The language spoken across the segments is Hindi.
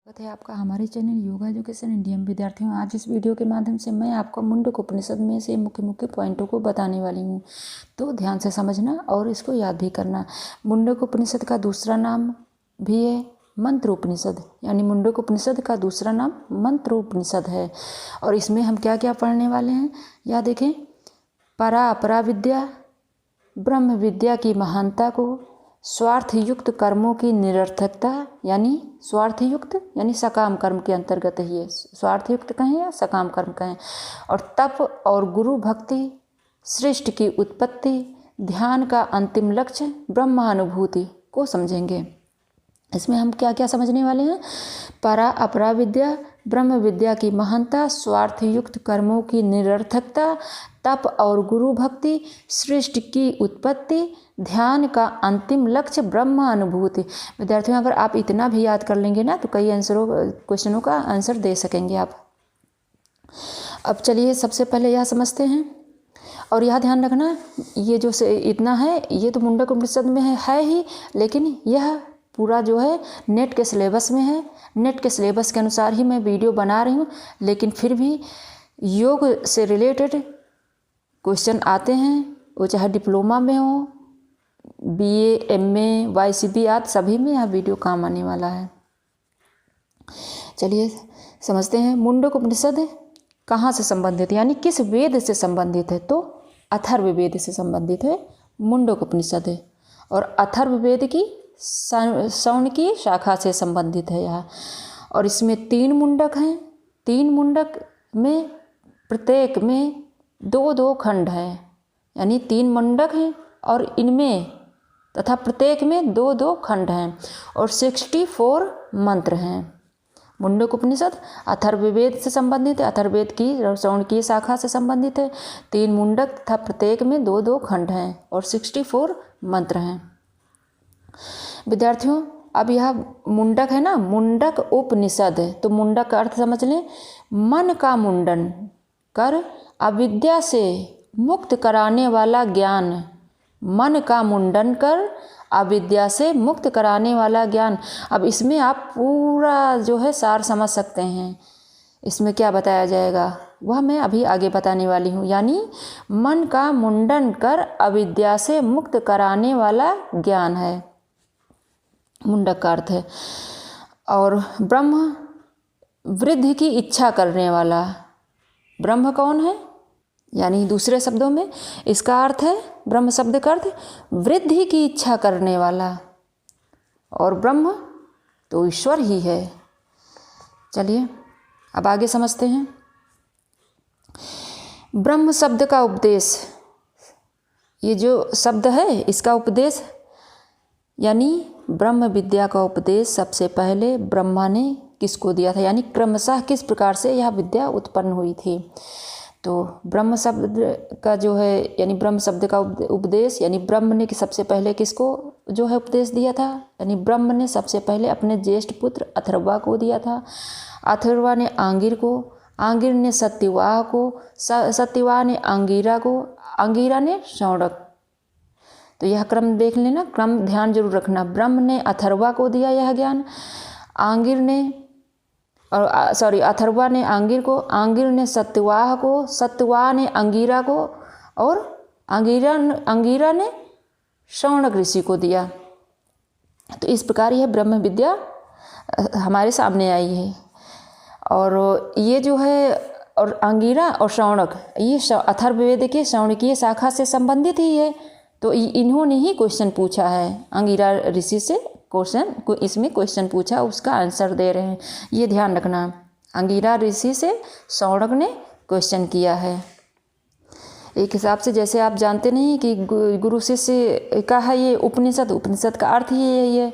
स्वागत है आपका हमारे चैनल योगा एजुकेशन इंडिया में। विद्यार्थियों, आज इस वीडियो के माध्यम से मैं आपको मुंडक उपनिषद में से मुख्य मुख्य पॉइंटों को बताने वाली हूँ, तो ध्यान से समझना और इसको याद भी करना। मुंडक उपनिषद का दूसरा नाम भी है मंत्र उपनिषद, यानी मुंडक उपनिषद का दूसरा नाम मंत्र उपनिषद है। और इसमें हम क्या क्या पढ़ने वाले हैं, या देखें, परा अपरा विद्या, ब्रह्म विद्या की महानता को, स्वार्थ युक्त कर्मों की निरर्थकता, यानी स्वार्थ युक्त यानी सकाम कर्म के अंतर्गत ही है, स्वार्थ युक्त कहें या सकाम कर्म कहें, और तप और गुरु भक्ति, सृष्टि की उत्पत्ति, ध्यान का अंतिम लक्ष्य ब्रह्मानुभूति को समझेंगे। इसमें हम क्या क्या समझने वाले हैं, परा अपरा विद्या, ब्रह्म विद्या की महानता, स्वार्थ युक्त कर्मों की निरर्थकता, तप और गुरु भक्ति, सृष्टि की उत्पत्ति, ध्यान का अंतिम लक्ष्य ब्रह्म अनुभूति। विद्यार्थियों, अगर आप इतना भी याद कर लेंगे ना तो कई क्वेश्चनों का आंसर दे सकेंगे आप। अब चलिए सबसे पहले यह समझते हैं, और यह ध्यान रखना, ये जो इतना है ये तो मुंडक उपनिषद में है ही, लेकिन यह पूरा जो है नेट के सिलेबस में है। नेट के सिलेबस के अनुसार ही मैं वीडियो बना रही हूँ, लेकिन फिर भी योग से रिलेटेड क्वेश्चन आते हैं, वो चाहे डिप्लोमा में हो, बीए, एमए, वाईसीबी आदि सभी में यह वीडियो काम आने वाला है। चलिए समझते हैं, मुंडक उपनिषद कहाँ से संबंधित है, यानी किस वेद से संबंधित है, तो अथर्ववेद से संबंधित है मुंडक उपनिषद है। और अथर्ववेद की सौण की शाखा से संबंधित है यह। और इसमें 3 मुंडक हैं, 3 मुंडक में प्रत्येक में 2-2 खंड हैं, यानी 3 मुंडक हैं और इनमें तथा प्रत्येक में 2-2 खंड हैं, और 64 मंत्र हैं। मुंडक उपनिषद अथर्ववेद से संबंधित है, अथर्ववेद की सौण की शाखा से संबंधित है। 3 मुंडक तथा प्रत्येक में 2-2 खंड हैं और 64 मंत्र हैं। विद्यार्थियों, अब यह मुंडक है ना, मुंडक उपनिषद है, तो मुंडक का अर्थ समझ लें, मन का मुंडन कर अविद्या से मुक्त कराने वाला ज्ञान। मन का मुंडन कर अविद्या से मुक्त कराने वाला ज्ञान। अब इसमें आप पूरा जो है सार समझ सकते हैं, इसमें क्या बताया जाएगा वह मैं अभी आगे बताने वाली हूँ। यानी मन का मुंडन कर अविद्या से मुक्त कराने वाला ज्ञान है, मुंडक का अर्थ है। और ब्रह्म वृद्धि की इच्छा करने वाला, ब्रह्म कौन है, यानी दूसरे शब्दों में इसका अर्थ है, ब्रह्म शब्द का अर्थ वृद्धि की इच्छा करने वाला, और ब्रह्म तो ईश्वर ही है। चलिए अब आगे समझते हैं। ब्रह्म शब्द का उपदेश, ये जो शब्द है इसका उपदेश, यानी ब्रह्म विद्या का उपदेश सबसे पहले ब्रह्मा ने किसको दिया था, यानी क्रमशः किस प्रकार से यह विद्या उत्पन्न हुई थी। तो ब्रह्म शब्द का जो है, यानी ब्रह्म शब्द का उपदेश, यानी ब्रह्म ने सबसे पहले किसको जो है उपदेश दिया था, यानी ब्रह्म ने सबसे पहले अपने ज्येष्ठ पुत्र अथर्वा को दिया था। अथर्वा ने आंगिर को, आंगिर ने सत्यवाह को, सत्यवाह ने अंगिरा को, अंगिरा ने शौनक। तो यह क्रम देख लेना, क्रम ध्यान जरूर रखना। ब्रह्म ने अथर्वा को दिया यह ज्ञान, आंगिर ने अथर्वा ने आंगिर को, आंगिर ने सत्यवाह को, सत्यवाह ने अंगिरा को, और अंगिरा ने शौनक ऋषि को दिया। तो इस प्रकार यह ब्रह्म विद्या हमारे सामने आई है। और ये जो है, और अंगिरा और शौनक ये अथर्ववेद के शौनकीय शाखा से संबंधित ही है। तो इन्होंने ही क्वेश्चन पूछा है, अंगिरा ऋषि से इसमें क्वेश्चन पूछा, उसका आंसर दे रहे हैं, ये ध्यान रखना। अंगिरा ऋषि से शौनक ने क्वेश्चन किया है। एक हिसाब से जैसे आप जानते नहीं कि गुरु शिष्य का है ये उपनिषद, उपनिषद का अर्थ ही यही है।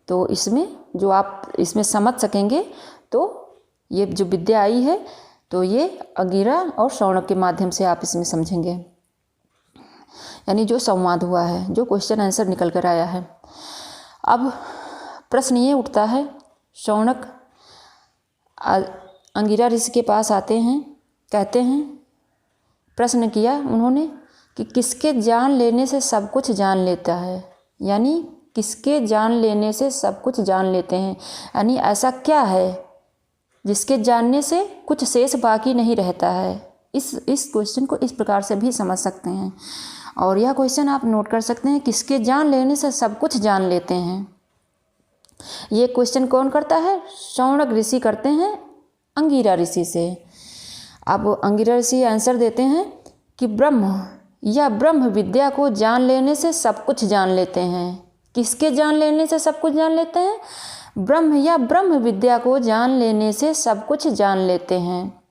तो इसमें जो आप इसमें समझ सकेंगे, तो ये जो विद्या आई है तो ये अंगिरा और शौनक के माध्यम से आप इसमें समझेंगे, यानी जो संवाद हुआ है, जो क्वेश्चन आंसर निकल कर आया है। अब प्रश्न ये उठता है, शौनक अंगिरा ऋषि के पास आते हैं, कहते हैं, प्रश्न किया उन्होंने कि किसके जान लेने से सब कुछ जान लेता है, यानी किसके जान लेने से सब कुछ जान लेते हैं, यानी ऐसा क्या है जिसके जानने से कुछ शेष बाकी नहीं रहता है। इस क्वेश्चन को इस प्रकार से भी समझ सकते हैं। और यह क्वेश्चन आप नोट कर सकते हैं, किसके जान लेने से सब कुछ जान लेते हैं। ये क्वेश्चन कौन करता है? शौनक ऋषि करते हैं अंगिरा ऋषि से। अब अंगिरा ऋषि आंसर देते हैं कि ब्रह्म या ब्रह्म विद्या को जान लेने से सब कुछ जान लेते हैं। किसके जान लेने से सब कुछ जान लेते हैं? ब्रह्म या ब्रह्म विद्या को जान लेने से सब कुछ जान लेते हैं।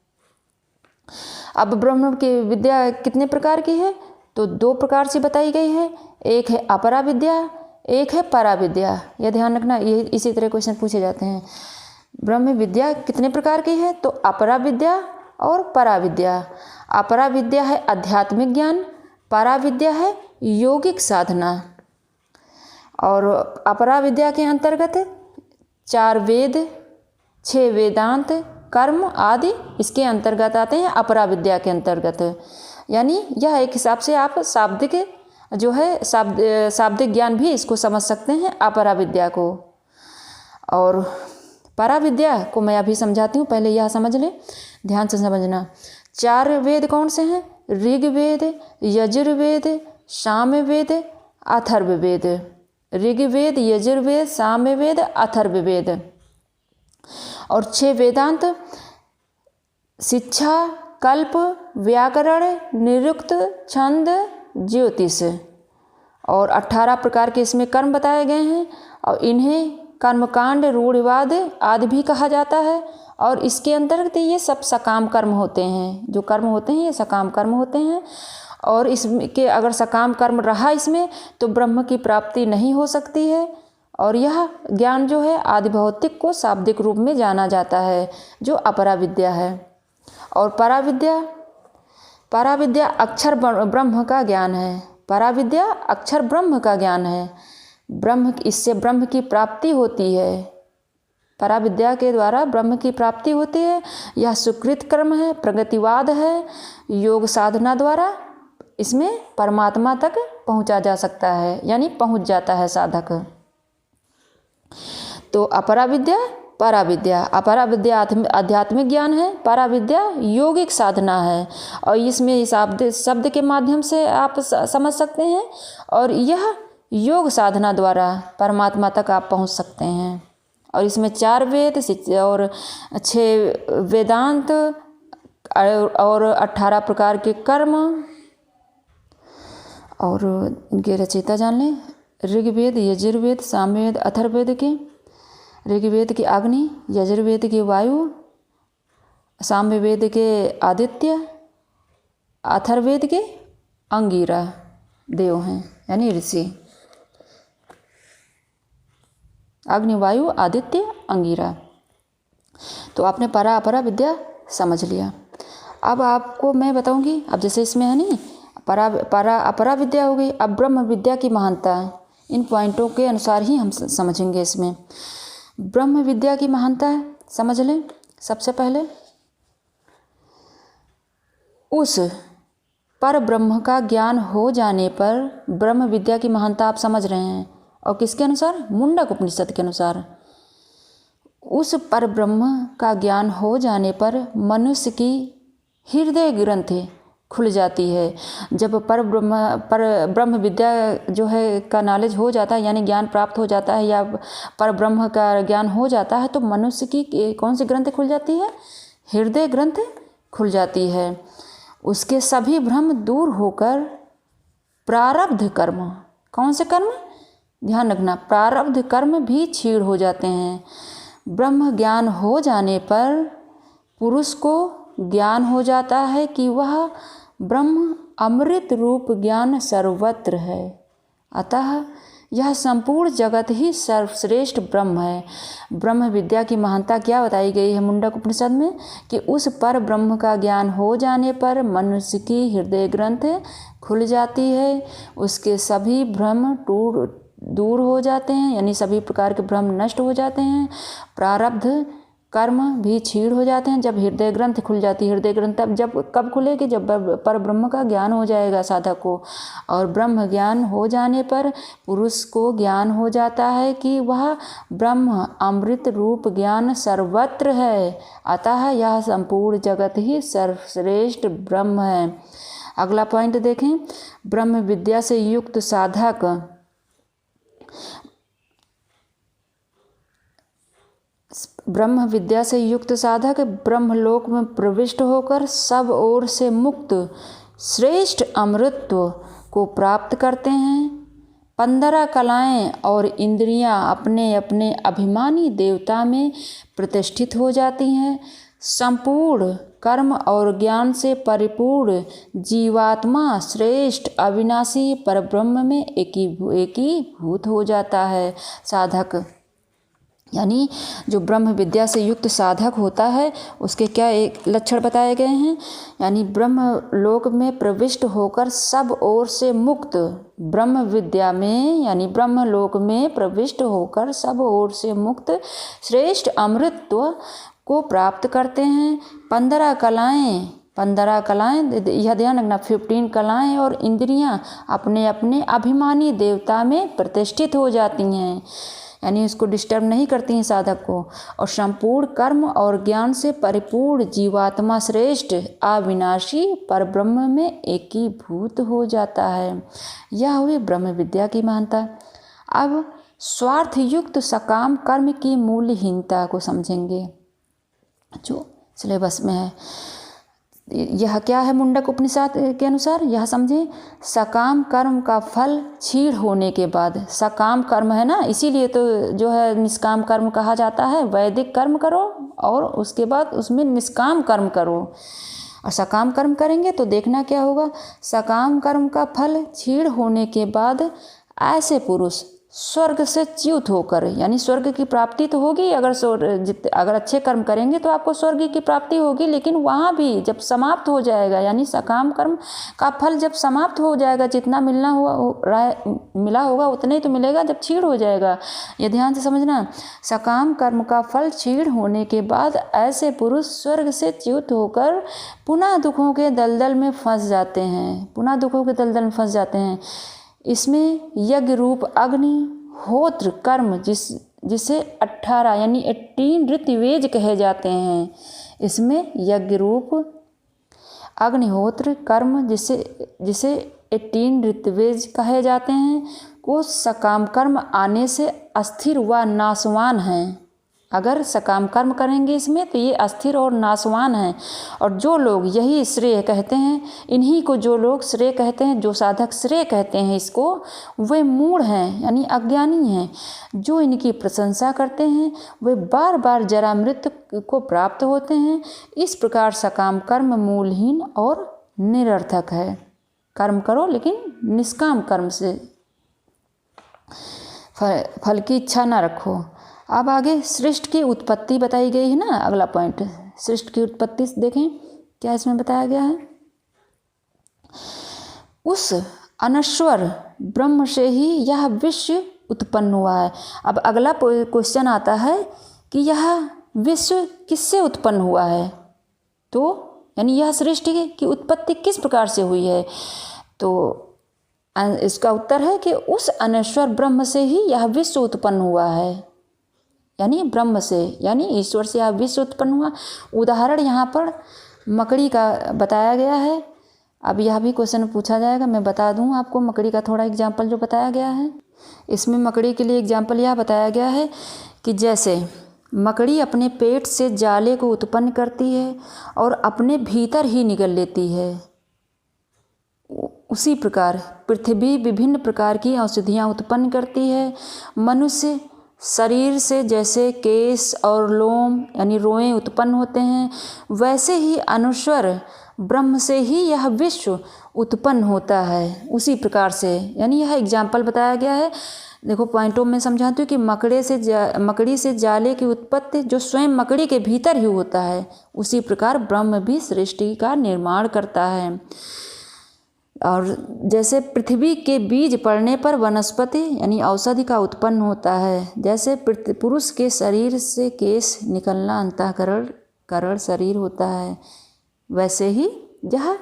अब ब्रह्म की विद्या कितने प्रकार की है? तो 2 प्रकार से बताई गई है। एक है अपरा विद्या, एक है परा विद्या। यह ध्यान रखना, ये इसी तरह क्वेश्चन पूछे जाते हैं। ब्रह्म विद्या कितने प्रकार की है? तो अपरा विद्या और परा विद्या। अपरा विद्या है आध्यात्मिक ज्ञान, परा विद्या है योगिक साधना। और अपरा विद्या के अंतर्गत 4 वेद, 6 वेदांत, कर्म आदि इसके अंतर्गत आते हैं अपरा विद्या के अंतर्गत। यानी यह एक हिसाब से आप शाब्दिक जो है शाब्दिक ज्ञान भी इसको समझ सकते हैं अपरा विद्या को। और परा विद्या को मैं अभी समझाती हूँ, पहले यह समझ लें, ध्यान से समझना। 4 वेद कौन से हैं? ऋग्वेद, यजुर्वेद, सामवेद, अथर्ववेद। ऋग्वेद, यजुर्वेद, सामवेद, अथर्ववेद। और 6 वेदांत शिक्षा, कल्प, व्याकरण, निरुक्त, छंद, ज्योतिष। और 18 प्रकार के इसमें कर्म बताए गए हैं और इन्हें कर्मकांड, रूढ़िवाद आदि भी कहा जाता है। और इसके अंतर्गत ये सब सकाम कर्म होते हैं। जो कर्म होते हैं ये सकाम कर्म होते हैं। और इसके अगर सकाम कर्म रहा इसमें तो ब्रह्म की प्राप्ति नहीं हो सकती है। और यह ज्ञान जो है आदि भौतिक को शाब्दिक रूप में जाना जाता है, जो अपरा विद्या है। और परा विद्या अक्षर ब्रह्म का ज्ञान है। परा विद्या अक्षर ब्रह्म का ज्ञान है। इससे ब्रह्म की प्राप्ति होती है। परा विद्या के द्वारा ब्रह्म की प्राप्ति होती है। यह सुकृत कर्म है, प्रगतिवाद है। योग साधना द्वारा इसमें परमात्मा तक पहुंचा जा सकता है, यानी पहुंच जाता है साधक। तो अपरा विद्या, परा विद्या। अपरा विद्या आध्यात्मिक ज्ञान है, परा विद्या योगिक साधना है। और इसमें शब्द के माध्यम से आप समझ सकते हैं। और यह योग साधना द्वारा परमात्मा तक आप पहुंच सकते हैं। और इसमें 4 वेद और 6 वेदांत और 18 प्रकार के कर्म। और इनके रचयिता जान लें, ऋग्वेद, यजुर्वेद, सामवेद, अथर्ववेद के। ऋग्वेद की अग्नि, यजुर्वेद की वायु, सामवेद के आदित्य, अथर्ववेद के अंगिरा देव हैं, यानी ऋषि। अग्नि, वायु, आदित्य, अंगिरा। तो आपने परा अपरा विद्या समझ लिया। अब आपको मैं बताऊंगी, अब जैसे इसमें है नहीं, परा अपरा विद्या हो गई। अब ब्रह्म विद्या की महानता, इन पॉइंटों के अनुसार ही हम समझेंगे। इसमें ब्रह्म विद्या की महानता समझ लें। सबसे पहले उस पर ब्रह्म का ज्ञान हो जाने पर, ब्रह्म विद्या की महानता आप समझ रहे हैं। और किसके अनुसार? मुंडक उपनिषद के अनुसार। उस पर ब्रह्म का ज्ञान हो जाने पर मनुष्य की हृदय ग्रंथि खुल जाती है। जब पर ब्रह्म विद्या जो है का नॉलेज हो जाता है, यानी ज्ञान प्राप्त हो जाता है, या पर ब्रह्म का ज्ञान हो जाता है, तो मनुष्य की कौन सी ग्रंथि खुल जाती है? हृदय ग्रंथि खुल जाती है। उसके सभी भ्रम दूर होकर प्रारब्ध कर्म, कौन से कर्म? ध्यान रखना, प्रारब्ध कर्म भी क्षीण हो जाते हैं। ब्रह्म ज्ञान हो जाने पर पुरुष को ज्ञान हो जाता है कि वह ब्रह्म अमृत रूप ज्ञान सर्वत्र है। अतः यह संपूर्ण जगत ही सर्वश्रेष्ठ ब्रह्म है। ब्रह्म विद्या की महानता क्या बताई गई है मुंडक उपनिषद में? कि उस पर ब्रह्म का ज्ञान हो जाने पर मनुष्य की हृदय ग्रंथ खुल जाती है। उसके सभी भ्रम दूर हो जाते हैं, यानी सभी प्रकार के भ्रम नष्ट हो जाते हैं। प्रारब्ध कर्म भी क्षीण हो जाते हैं। जब हृदय ग्रंथ खुल जाती है, हृदय ग्रंथ तब जब कब खुलेगी, जब पर ब्रह्म का ज्ञान हो जाएगा साधक को। और ब्रह्म ज्ञान हो जाने पर पुरुष को ज्ञान हो जाता है कि वह ब्रह्म अमृत रूप ज्ञान सर्वत्र है, अतः यह संपूर्ण जगत ही सर्वश्रेष्ठ ब्रह्म है। अगला पॉइंट देखें, ब्रह्म विद्या से युक्त साधक ब्रह्म विद्या से युक्त साधक ब्रह्मलोक में प्रविष्ट होकर सब ओर से मुक्त श्रेष्ठ अमृतत्व को प्राप्त करते हैं। 15 कलाएं और इंद्रियां अपने अपने अभिमानी देवता में प्रतिष्ठित हो जाती हैं। संपूर्ण कर्म और ज्ञान से परिपूर्ण जीवात्मा श्रेष्ठ अविनाशी परब्रह्म में एकीभूत हो जाता है। साधक यानी जो ब्रह्म विद्या से युक्त साधक होता है उसके क्या एक लक्षण बताए गए हैं। यानी ब्रह्म लोक में प्रविष्ट होकर सब ओर से मुक्त, ब्रह्म विद्या में यानी ब्रह्म लोक में प्रविष्ट होकर सब ओर से मुक्त श्रेष्ठ अमृतत्व को प्राप्त करते हैं। 15 कलाएं यह ध्यान रखना, 15 कलाएं और इंद्रियां अपने अपने अभिमानी देवता में प्रतिष्ठित हो जाती हैं, यानी उसको डिस्टर्ब नहीं करती हैं साधक को। और संपूर्ण कर्म और ज्ञान से परिपूर्ण जीवात्मा श्रेष्ठ अविनाशी परब्रह्म में एकीभूत हो जाता है। यह हुई ब्रह्म विद्या की महानता। अब स्वार्थ युक्त सकाम कर्म की मूल्यहीनता को समझेंगे जो सिलेबस में है। यह क्या है मुंडक उपनिषद के अनुसार, यह समझें, सकाम कर्म का फल क्षीण होने के बाद, सकाम कर्म है ना, इसीलिए तो जो है निष्काम कर्म कहा जाता है। वैदिक कर्म करो और उसके बाद उसमें निष्काम कर्म करो, और सकाम कर्म करेंगे तो देखना क्या होगा। सकाम कर्म का फल क्षीण होने के बाद ऐसे पुरुष स्वर्ग से च्युत होकर, यानी स्वर्ग की प्राप्ति तो होगी, अगर अच्छे कर्म करेंगे तो आपको स्वर्ग की प्राप्ति होगी, लेकिन वहाँ भी जब समाप्त हो जाएगा, यानी सकाम कर्म का फल जब समाप्त हो जाएगा, जितना मिला होगा उतना ही तो मिलेगा जब क्षीण हो जाएगा। ये ध्यान से समझना, सकाम कर्म का फल क्षीण होने के बाद ऐसे पुरुष स्वर्ग से च्युत होकर पुनः दुखों के दलदल में फंस जाते हैं। इसमें यज्ञ रूप अग्निहोत्र कर्म जिसे 18 यानी 18 ऋतवेज कहे जाते हैं, इसमें यज्ञ रूप अग्निहोत्र कर्म जिसे 18 ऋतवेज कहे जाते हैं को सकाम कर्म आने से अस्थिर व नाशवान हैं। अगर सकाम कर्म करेंगे इसमें तो ये अस्थिर और नाशवान हैं। और जो लोग यही श्रेय कहते हैं, इन्हीं को जो लोग श्रेय कहते हैं, जो साधक श्रेय कहते हैं इसको, वे मूढ़ हैं यानी अज्ञानी हैं। जो इनकी प्रशंसा करते हैं वे बार बार जरा मृत्यु को प्राप्त होते हैं। इस प्रकार सकाम कर्म मूलहीन और निरर्थक है। कर्म करो लेकिन निष्काम कर्म से फल की इच्छा न रखो। अब आगे सृष्टि की उत्पत्ति बताई गई है ना, अगला पॉइंट सृष्टि की उत्पत्ति देखें क्या इसमें बताया गया है। उस अनश्वर ब्रह्म से ही यह विश्व उत्पन्न हुआ है। अब अगला क्वेश्चन आता है कि यह विश्व किससे उत्पन्न हुआ है, तो यानी यह सृष्टि की उत्पत्ति किस प्रकार से हुई है। तो इसका उत्तर है कि उस अनश्वर ब्रह्म से ही यह विश्व उत्पन्न हुआ है, यानी ब्रह्म से, यानी ईश्वर से यह विश्व उत्पन्न हुआ। उदाहरण यहाँ पर मकड़ी का बताया गया है। अब यह भी क्वेश्चन पूछा जाएगा, मैं बता दूँ आपको मकड़ी का थोड़ा एग्जाम्पल जो बताया गया है। इसमें मकड़ी के लिए एग्जाम्पल यह बताया गया है कि जैसे मकड़ी अपने पेट से जाले को उत्पन्न करती है और अपने भीतर ही निगल लेती है, उसी प्रकार पृथ्वी विभिन्न प्रकार की औषधियाँ उत्पन्न करती है। मनुष्य शरीर से जैसे केश और लोम यानी रोएं उत्पन्न होते हैं, वैसे ही अनश्वर ब्रह्म से ही यह विश्व उत्पन्न होता है, उसी प्रकार से। यानी यह एग्जाम्पल बताया गया है। देखो पॉइंटों में समझाती हूँ कि मकड़ी से जाले की उत्पत्ति जो स्वयं मकड़ी के भीतर ही होता है, उसी प्रकार ब्रह्म भी सृष्टि का निर्माण करता है। और जैसे पृथ्वी के बीज पड़ने पर वनस्पति यानी औषधि का उत्पन्न होता है, जैसे पुरुष के शरीर से केश निकलना अंतःकरण शरीर होता है, वैसे ही यह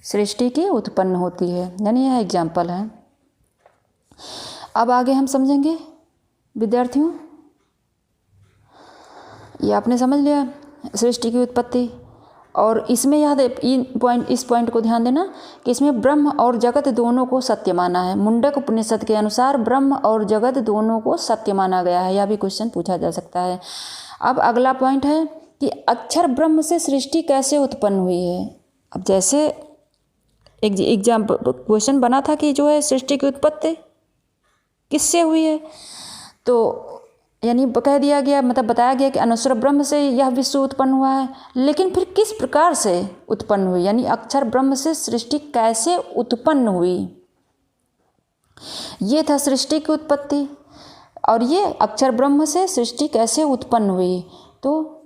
सृष्टि की उत्पन्न होती है। यानी यह एग्जाम्पल है। अब आगे हम समझेंगे विद्यार्थियों, ये आपने समझ लिया सृष्टि की उत्पत्ति। और इसमें इस पॉइंट को ध्यान देना कि इसमें ब्रह्म और जगत दोनों को सत्य माना है। मुंडक उपनिषद के अनुसार ब्रह्म और जगत दोनों को सत्य माना गया है। यह भी क्वेश्चन पूछा जा सकता है। अब अगला पॉइंट है कि अक्षर ब्रह्म से सृष्टि कैसे उत्पन्न हुई है। अब जैसे एग्जाम क्वेश्चन बना था कि जो है सृष्टि की उत्पत्ति किससे हुई है, तो यानी कह दिया गया, मतलब बताया गया कि अनश्वर ब्रह्म से यह विश्व उत्पन्न हुआ है। लेकिन फिर किस प्रकार से उत्पन्न हुई, यानी अक्षर ब्रह्म से सृष्टि कैसे उत्पन्न हुई, ये था सृष्टि की उत्पत्ति। और ये अक्षर ब्रह्म से सृष्टि कैसे उत्पन्न हुई, तो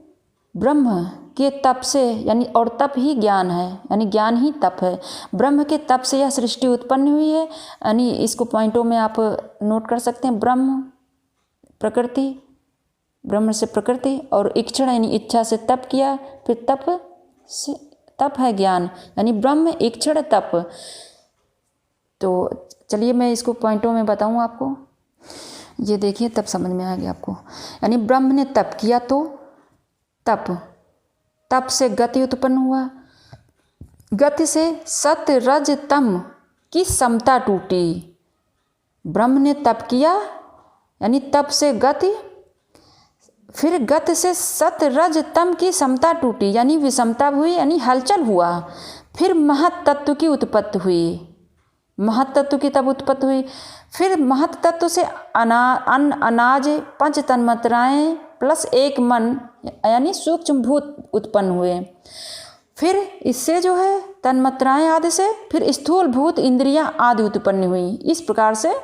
ब्रह्म के तप से, यानी और तप ही ज्ञान है, यानी ज्ञान ही तप है। ब्रह्म के तप से यह सृष्टि उत्पन्न हुई है। यानी इसको पॉइंटों में आप नोट कर सकते हैं। ब्रह्म प्रकृति, ब्रह्म से प्रकृति, और इक्षण यानी इच्छा से तप किया, फिर तप है ज्ञान, यानी ब्रह्म इक्षण तप। तो चलिए मैं इसको पॉइंटों में बताऊं आपको। ये देखिए तब समझ में आ गया आपको। यानी ब्रह्म ने तप किया तो तप से गति उत्पन्न हुआ, गति से सत रज तम की समता टूटी। ब्रह्म ने तप किया यानी तप से गति, फिर गति से सत रज तम की समता टूटी, यानी विषमता हुई, यानी हलचल हुआ। फिर महत तत्व की उत्पत्ति हुई, महत तत्व की तब उत्पत्ति हुई। फिर महत तत्व से अन्न अनाज पंच तन्मात्राएं प्लस एक मन यानी सूक्ष्म भूत उत्पन्न हुए। फिर इससे जो है तन्मात्राएं आदि से फिर स्थूल भूत इंद्रियां आदि उत्पन्न हुई। इस प्रकार से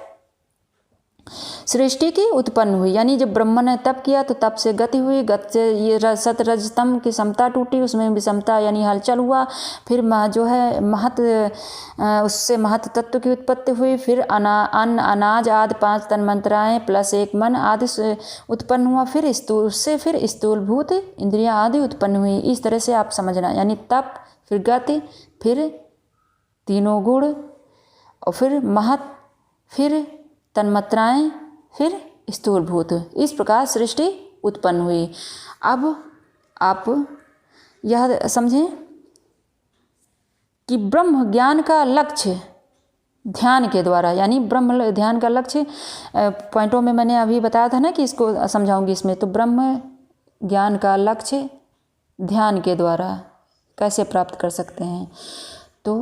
सृष्टि की उत्पन्न हुई। यानी जब ब्रह्म ने तप किया तो तप से गति हुई, गति से ये सत रजतम की समता टूटी, उसमें विषमता यानी हलचल हुआ। फिर जो है उससे महत तत्व की उत्पत्ति हुई। फिर अन्न अनाज आदि पांच तन्मात्राएं प्लस एक मन आदि से उत्पन्न हुआ। फिर उससे फिर स्थूलभूत इंद्रियां आदि उत्पन्न हुई। इस तरह से आप समझना, यानी तप, फिर गति, फिर तीनों गुण, और फिर महत, फिर तन्मात्राएं, फिर स्थूलभूत। इस प्रकार सृष्टि उत्पन्न हुई। अब आप यह समझें कि ब्रह्म ज्ञान का लक्ष्य ध्यान के द्वारा, यानी ब्रह्म ध्यान का लक्ष्य पॉइंटों में मैंने अभी बताया था ना कि इसको समझाऊंगी इसमें। तो ब्रह्म ज्ञान का लक्ष्य ध्यान के द्वारा कैसे प्राप्त कर सकते हैं, तो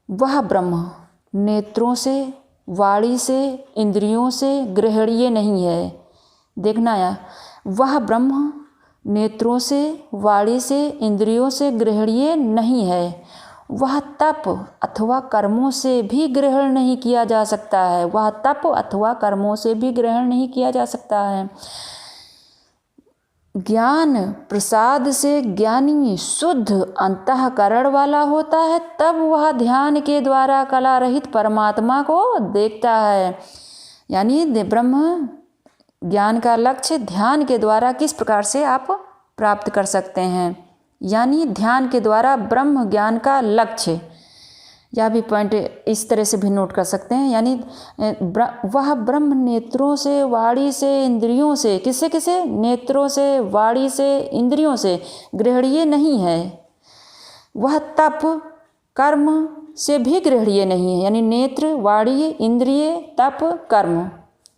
वह ब्रह्म नेत्रों से, वाणी से, इंद्रियों से ग्रहणीय नहीं है। देखना या वह ब्रह्म नेत्रों से, वाणी से, इंद्रियों से ग्रहणीय नहीं है। वह तप अथवा कर्मों से भी ग्रहण नहीं किया जा सकता है। वह तप अथवा कर्मों से भी ग्रहण नहीं किया जा सकता है। ज्ञान प्रसाद से ज्ञानी शुद्ध अंतःकरण वाला होता है, तब वह ध्यान के द्वारा कला रहित परमात्मा को देखता है। यानी ब्रह्म ज्ञान का लक्ष्य ध्यान के द्वारा किस प्रकार से आप प्राप्त कर सकते हैं, यानी ध्यान के द्वारा ब्रह्म ज्ञान का लक्ष्य। यह भी पॉइंट इस तरह से भी नोट कर सकते हैं। यानी वह ब्रह्म नेत्रों से, वाणी से, इंद्रियों से, किसे नेत्रों से, वाणी से, इंद्रियों से ग्रहणीय नहीं है। वह तप कर्म से भी ग्रहणीय नहीं है। यानी नेत्र, वाणी, इंद्रिय, तप, कर्म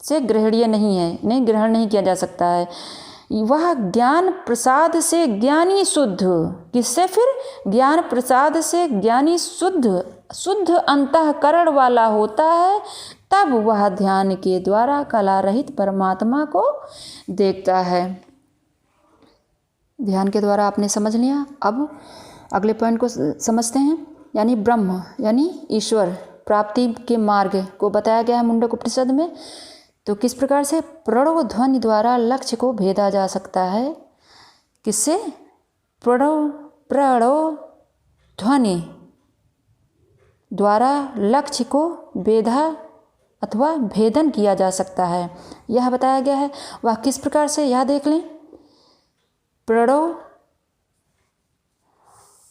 से ग्रहणीय नहीं है, नहीं ग्रहण नहीं किया जा सकता है। वह ज्ञान प्रसाद से ज्ञानी शुद्ध, किससे फिर ज्ञान प्रसाद से ज्ञानी शुद्ध अंतःकरण वाला होता है, तब वह ध्यान के द्वारा कला रहित परमात्मा को देखता है। ध्यान के द्वारा आपने समझ लिया। अब अगले पॉइंट को समझते हैं। यानी ब्रह्म यानी ईश्वर प्राप्ति के मार्ग को बताया गया है मुंडक उपनिषद में। तो किस प्रकार से प्रणव ध्वनि द्वारा लक्ष्य को भेदा जा सकता है, किससे? प्रणव ध्वनि द्वारा लक्ष्य को बेधा अथवा भेदन किया जा सकता है, यह बताया गया है। वह किस प्रकार से, यह देख लें। प्रणव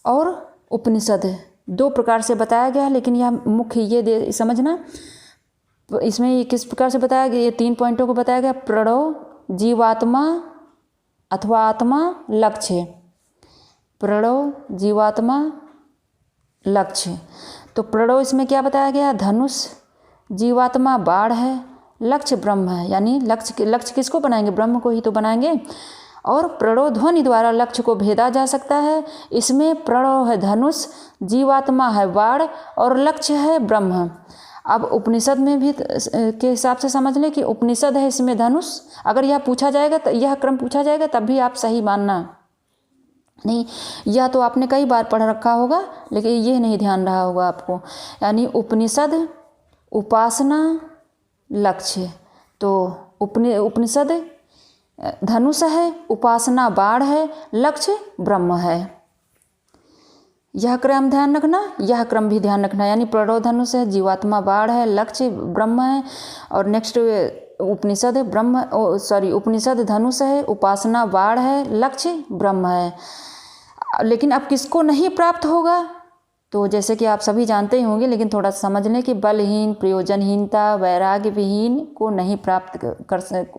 और उपनिषद दो प्रकार से बताया गया है, लेकिन यह मुख्य ये समझना, इसमें ये किस प्रकार से बताया गया, ये 3 पॉइंटों को बताया गया। प्रणव, जीवात्मा अथवा आत्मा, लक्ष्य। प्रणव, जीवात्मा, लक्ष्य। तो प्रणव इसमें क्या बताया गया, धनुष, जीवात्मा बाण है, लक्ष्य ब्रह्म है। यानी लक्ष्य किसको बनाएंगे, ब्रह्म को ही तो बनाएंगे। और प्रणव ध्वनि द्वारा लक्ष्य को भेदा जा सकता है। इसमें प्रणव है धनुष, जीवात्मा है बाण और लक्ष्य है ब्रह्म। अब उपनिषद में भी के हिसाब से समझ लें कि उपनिषद है, इसमें धनुष। अगर यह पूछा जाएगा तो यह क्रम पूछा जाएगा तब भी आप सही मानना, नहीं यह तो आपने कई बार पढ़ रखा होगा लेकिन ये नहीं ध्यान रहा होगा आपको। यानी उपनिषद, उपासना, लक्ष्य। तो उपनिषद धनुष है, उपासना बाण है, लक्ष्य ब्रह्म है। यह क्रम ध्यान रखना, यह क्रम भी ध्यान रखना। यानी प्रणव धनुष है, जीवात्मा बाण है, लक्ष्य ब्रह्म है। और नेक्स्ट उपनिषद उपनिषद धनुष है, उपासना बाण है, लक्ष्य ब्रह्म है। लेकिन अब किसको नहीं प्राप्त होगा, तो जैसे कि आप सभी जानते ही होंगे, लेकिन थोड़ा समझ लें कि बलहीन, प्रयोजनहीनता, वैराग्य विहीन को नहीं प्राप्त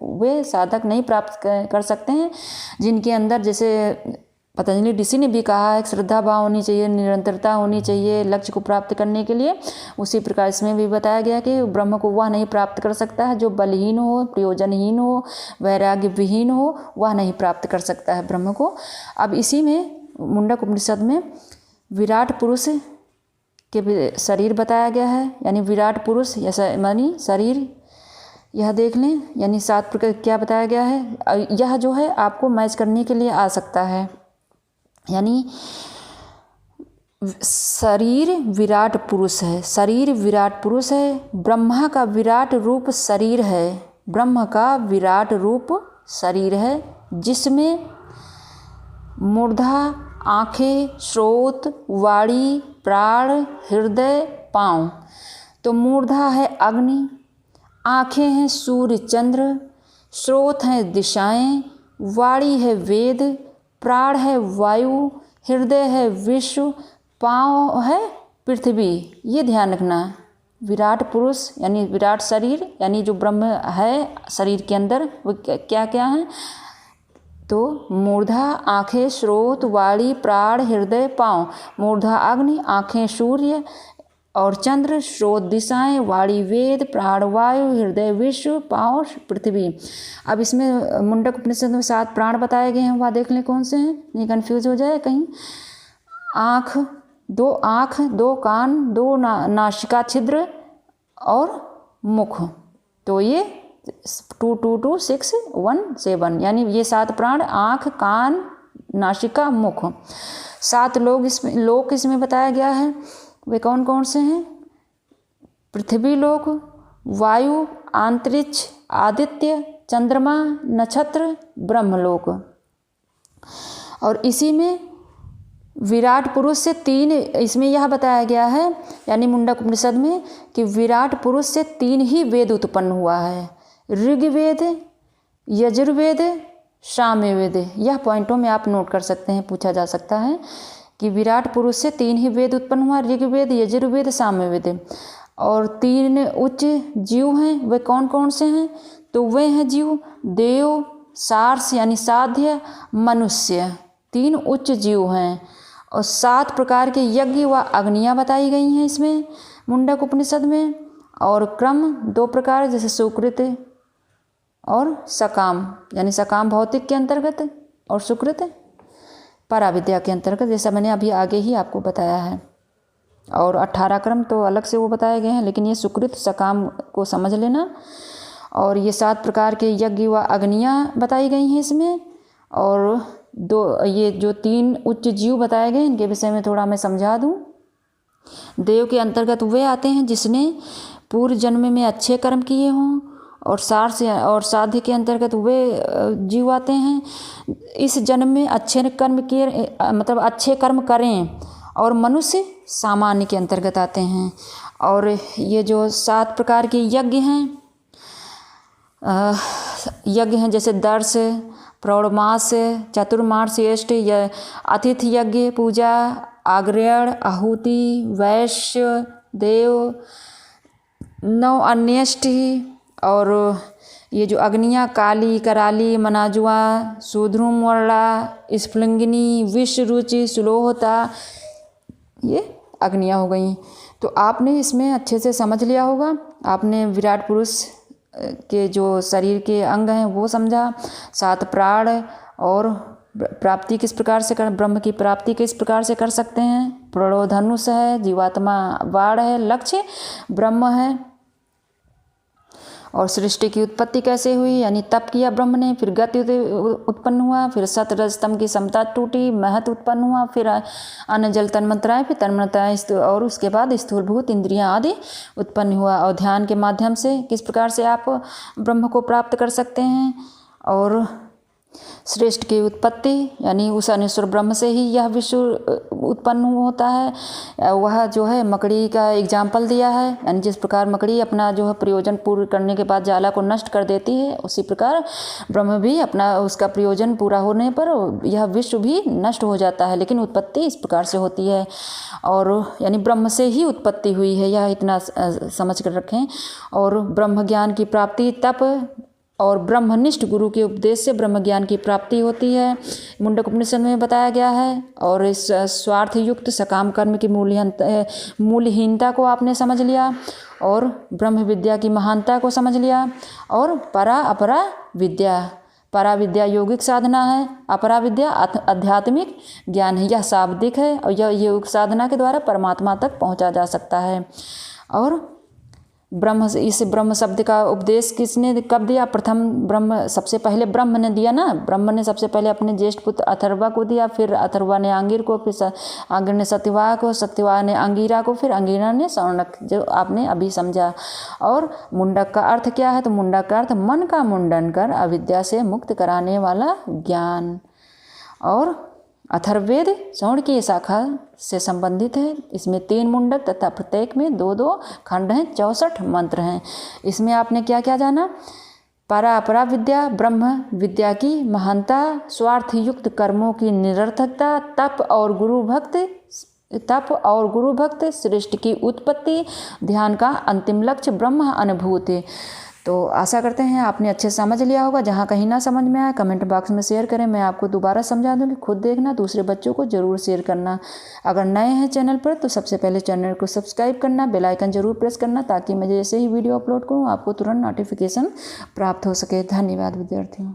वे साधक नहीं प्राप्त कर सकते हैं जिनके अंदर, जैसे पतंजलि ऋषि ने भी कहा है, श्रद्धा भाव होनी चाहिए, निरंतरता होनी चाहिए लक्ष्य को प्राप्त करने के लिए। उसी प्रकार इसमें भी बताया गया कि ब्रह्म को वह नहीं प्राप्त कर सकता है जो बलहीन हो, प्रयोजनहीन हो, वैराग्य विहीन हो, वह नहीं प्राप्त कर सकता है ब्रह्म को। अब इसी में मुंडक उपनिषद में विराट पुरुष के शरीर बताया गया है। यानी विराट पुरुष मानी शरीर, यह देख लें। यानी 7 प्रकार क्या बताया गया है, यह जो है आपको मैच करने के लिए आ सकता है। यानी शरीर विराट पुरुष है, शरीर विराट पुरुष है, ब्रह्मा का विराट रूप शरीर है, ब्रह्म का विराट रूप शरीर है, जिसमें मूर्धा, आँखें, स्रोत, वाणी, प्राण, हृदय, पाँव। तो मूर्धा है अग्नि, आँखें हैं सूर्य चंद्र, स्रोत हैं दिशाएं, वाणी है वेद, प्राण है वायु, हृदय है विश्व, पाँव है पृथ्वी। ये ध्यान रखना। विराट पुरुष यानी विराट शरीर, यानी जो ब्रह्म है शरीर के अंदर, वो क्या क्या है, तो मूर्धा, आँखें, स्रोत, वाणी, प्राण, हृदय, पाँव। मूर्धा अग्नि, आँखें सूर्य और चंद्र, स्रोत दिशाएं, वाणी वेद, प्राण वायु, हृदय विश्व, पाँव पृथ्वी। अब इसमें मुंडक उपनिषद में 7 प्राण बताए गए हैं, वह देख लें कौन से हैं, नहीं कन्फ्यूज हो जाए कहीं। आँख, 2 कान, 2 नासिका छिद्र और मुख। तो ये 2 2 2 6 1 7, यानी ये 7 प्राण, आँख, कान, नासिका, मुख। 7 लोक इसमें बताया गया है। वे कौन कौन से हैं, पृथ्वी लोक, वायु, अंतरिक्ष, आदित्य, चंद्रमा, नक्षत्र, ब्रह्मलोक। और इसी में विराट पुरुष से 3 इसमें यह बताया गया है, यानी मुंडक उपनिषद में, कि विराट पुरुष से 3 ही वेद उत्पन्न हुआ है, ऋग्वेद, यजुर्वेद, सामवेद। यह पॉइंटों में आप नोट कर सकते हैं, पूछा जा सकता है कि विराट पुरुष से 3 ही वेद उत्पन्न हुआ, ऋग्वेद, यजुर्वेद, सामवेद। और 3 उच्च जीव हैं, वे कौन कौन से हैं, तो वे हैं जीव देव, सार्स यानी साध्य, मनुष्य। 3 उच्च जीव हैं। और 7 प्रकार के यज्ञ व अग्नियाँ बताई गई हैं इसमें मुंडक उपनिषद में। और क्रम 2 प्रकार, जैसे सुकृत और सकाम, यानी सकाम भौतिक के अंतर्गत और सुकृत पराविद्या के अंतर्गत, जैसा मैंने अभी आगे ही आपको बताया है। और 18 क्रम तो अलग से वो बताए गए हैं, लेकिन ये सुकृत सकाम को समझ लेना। और ये 7 प्रकार के यज्ञ व अग्नियाँ बताई गई हैं इसमें। और ये जो 3 उच्च जीव बताए गए, इनके विषय में थोड़ा मैं समझा दूँ। देव के अंतर्गत वे आते हैं जिसने पूर्व जन्म में अच्छे कर्म किए हों। और साध्य के अंतर्गत वे जीव आते हैं इस जन्म में अच्छे कर्म किए, मतलब अच्छे कर्म करें और मनुष्य सामान्य के अंतर्गत आते हैं। और ये जो 7 प्रकार के यज्ञ हैं जैसे दर्श, प्रौढ़मास, चतुर्मास, यष्ट, अतिथि यज्ञ, पूजा, आग्रहण, आहुति, वैश्य, देव, 9 अन्येष्टि, और ये जो अग्नियाँ काली, कराली, मनाजुआ, शूद्रुम, वर्णा, स्फुलिंगिनी, विष, रुचि, सुलोहता, ये अग्नियाँ हो गई। तो आपने इसमें अच्छे से समझ लिया होगा। आपने विराट पुरुष के जो शरीर के अंग हैं वो समझा, 7 प्राण, और प्राप्ति किस प्रकार से कर, ब्रह्म की प्राप्ति किस प्रकार से कर सकते हैं। प्रणो धनुष है, जीवात्मा बाण है, लक्ष्य ब्रह्म है। और सृष्टि की उत्पत्ति कैसे हुई, यानी तप किया ब्रह्म ने, फिर गति उत्पन्न हुआ, फिर सत रजतम की समता टूटी, महत उत्पन्न हुआ, फिर अन्न जल तन्मात्राएं, फिर तन्मात्राएं, और उसके बाद स्थूलभूत इंद्रियां आदि उत्पन्न हुआ। और ध्यान के माध्यम से किस प्रकार से आप ब्रह्म को प्राप्त कर सकते हैं। और श्रेष्ठ की उत्पत्ति, यानी उस अनेश्वर ब्रह्म से ही यह विश्व उत्पन्न होता है। वह जो है मकड़ी का एग्जाम्पल दिया है, यानी जिस प्रकार मकड़ी अपना जो है प्रयोजन पूर्ण करने के बाद जाला को नष्ट कर देती है, उसी प्रकार ब्रह्म भी अपना उसका प्रयोजन पूरा होने पर यह विश्व भी नष्ट हो जाता है। लेकिन उत्पत्ति इस प्रकार से होती है, और यानी ब्रह्म से ही उत्पत्ति हुई है, यह इतना समझ कर रखें। और ब्रह्म ज्ञान की प्राप्ति तप और ब्रह्मनिष्ठ गुरु के उपदेश से ब्रह्म ज्ञान की प्राप्ति होती है, मुंडक उपनिषद में बताया गया है। और इस स्वार्थ युक्त सकाम कर्म की मूल्यहीनता को आपने समझ लिया, और ब्रह्म विद्या की महानता को समझ लिया। और परा अपरा विद्या, परा विद्या यौगिक साधना है, अपरा विद्या आध्यात्मिक ज्ञान है। यह शाब्दिक है, और यह योग साधना के द्वारा परमात्मा तक पहुँचा जा सकता है। और ब्रह्म, इस ब्रह्म शब्द का उपदेश किसने कब दिया, प्रथम ब्रह्म, सबसे पहले ब्रह्म ने दिया ना। ब्रह्म ने सबसे पहले अपने ज्येष्ठ पुत्र अथर्वा को दिया, फिर अथर्वा ने आंगिर को, फिर आंगिर ने सत्यवाह को, सत्यवाह ने अंगिरा को, फिर अंगिरा ने शौनक, जो आपने अभी समझा। और मुंडक का अर्थ क्या है, तो मुंडक का अर्थ मन का मुंडन कर अविद्या से मुक्त कराने वाला ज्ञान। और अथर्ववेद श्रवण की शाखा से संबंधित है। इसमें 3 मुंडक तथा प्रत्येक में 2-2 खंड हैं, 64 मंत्र हैं। इसमें आपने क्या क्या जाना, परा अपरा विद्या, ब्रह्म विद्या की महानता, स्वार्थ युक्त कर्मों की निरर्थकता, तप और गुरु भक्त, सृष्टि की उत्पत्ति, ध्यान का अंतिम लक्ष्य ब्रह्म अनुभूति। तो आशा करते हैं आपने अच्छे से समझ लिया होगा। जहाँ कहीं ना समझ में आए कमेंट बॉक्स में शेयर करें, मैं आपको दोबारा समझा दूँगी। खुद देखना, दूसरे बच्चों को ज़रूर शेयर करना। अगर नए हैं चैनल पर तो सबसे पहले चैनल को सब्सक्राइब करना, बेल आइकन ज़रूर प्रेस करना, ताकि मैं जैसे ही वीडियो अपलोड करूँ आपको तुरंत नोटिफिकेशन प्राप्त हो सके। धन्यवाद विद्यार्थियों।